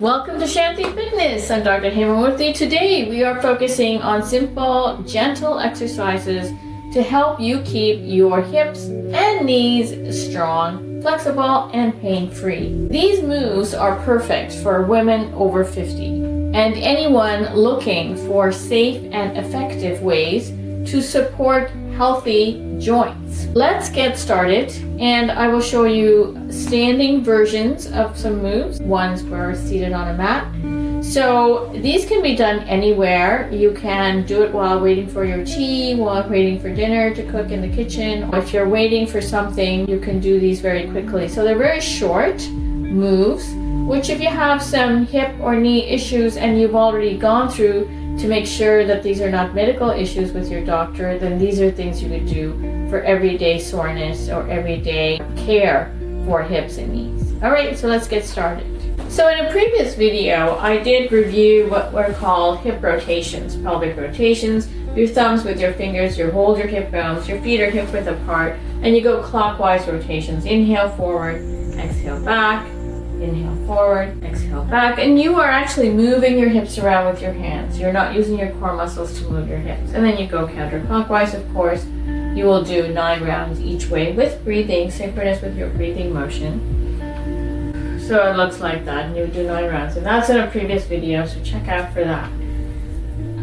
Welcome to Shanti Fitness. I'm Dr. Hemamurthy. Today we are focusing on simple, gentle exercises to help you keep your hips and knees strong, flexible, and pain-free. These moves are perfect for women over 50 and anyone looking for safe and effective ways to support healthy joints. Let's get started, and I will show you standing versions of some moves, ones where we're seated on a mat. So these can be done anywhere. You can do it while waiting for your tea, while waiting for dinner to cook in the kitchen, or if you're waiting for something, you can do these very quickly. So they're very short moves, which if you have some hip or knee issues and you've already gone through to make sure that these are not medical issues with your doctor, then these are things you could do for everyday soreness or everyday care for hips and knees. All right, so let's get started. So in a previous video, I did review what were called hip rotations, pelvic rotations. Your thumbs with your fingers, you hold your hip bones, your feet are hip width apart, and you go clockwise rotations. Inhale forward, exhale back. Inhale forward, exhale back, and you are actually moving your hips around with your hands. You're not using your core muscles to move your hips. And then you go counterclockwise, of course. You will do 9 rounds each way with breathing, synchronous with your breathing motion. So it looks like that, and you do 9 rounds. And that's in a previous video, so check out for that.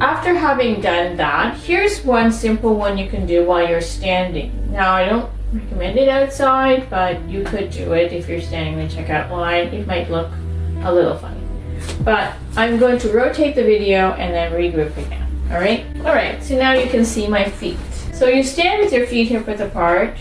After having done that, here's one simple one you can do while you're standing. Now, I don't recommend it outside, but you could do it if you're standing in the checkout line. It might look a little funny, but I'm going to rotate the video and then regroup again. All right, so now you can see my feet. So you stand with your feet hip width apart.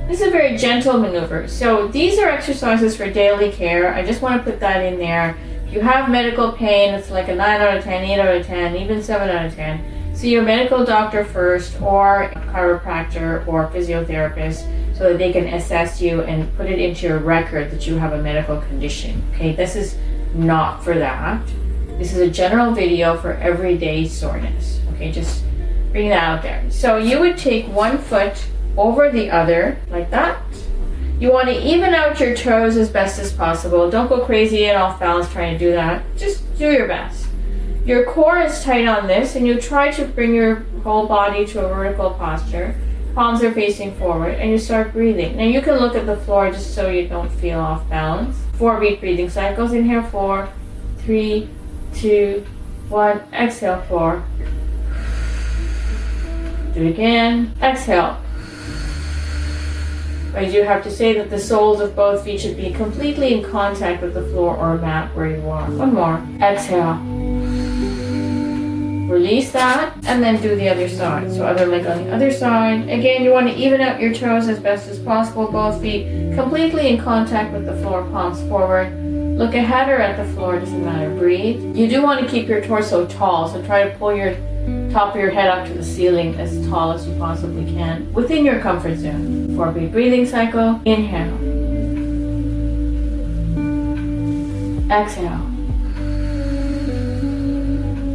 This is a very gentle maneuver. So these are exercises for daily care. I just want to put that in there. If you have medical pain, it's like a 9 out of 10, 8 out of 10, even 7 out of 10. See your medical doctor first, or a chiropractor or physiotherapist, so that they can assess you and put it into your record that you have a medical condition. Okay, this is not for that. This is a general video for everyday soreness. Okay, just bring that out there. So you would take one foot over the other like that. You want to even out your toes as best as possible. Don't go crazy and off balance trying to do that. Just do your best. Your core is tight on this, and you try to bring your whole body to a vertical posture. Palms are facing forward, and you start breathing. Now you can look at the floor just so you don't feel off balance. 4 beat breathing cycles. Inhale 4, 3, 2, 1. Exhale 4. Do it again. Exhale. I do have to say that the soles of both feet should be completely in contact with the floor or mat where you are. One more. Exhale. Release that, and then do the other side. So other leg on the other side. Again, you want to even out your toes as best as possible. Both feet completely in contact with the floor, palms forward. Look ahead or at the floor, doesn't matter. Breathe. You do want to keep your torso tall, so try to pull your top of your head up to the ceiling as tall as you possibly can, within your comfort zone. 4 beat breathing cycle. Inhale. Exhale.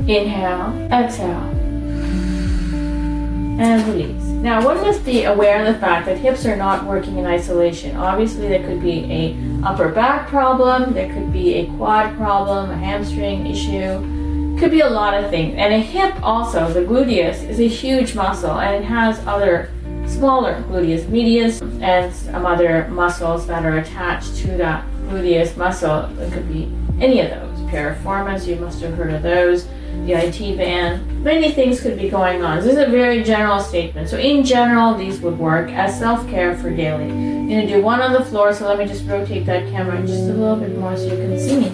Inhale, exhale, and release. Now, one must be aware of the fact that hips are not working in isolation. Obviously, there could be a upper back problem, there could be a quad problem, a hamstring issue, could be a lot of things. And a hip also, the gluteus, is a huge muscle, and it has other smaller gluteus medius and some other muscles that are attached to that gluteus muscle. It could be any of those. Piriformis, you must have heard of those. The IT band, many things could be going on. This is a very general statement. So in general, these would work as self-care for daily. I'm going to do one on the floor, so let me just rotate that camera just a little bit more so you can see me.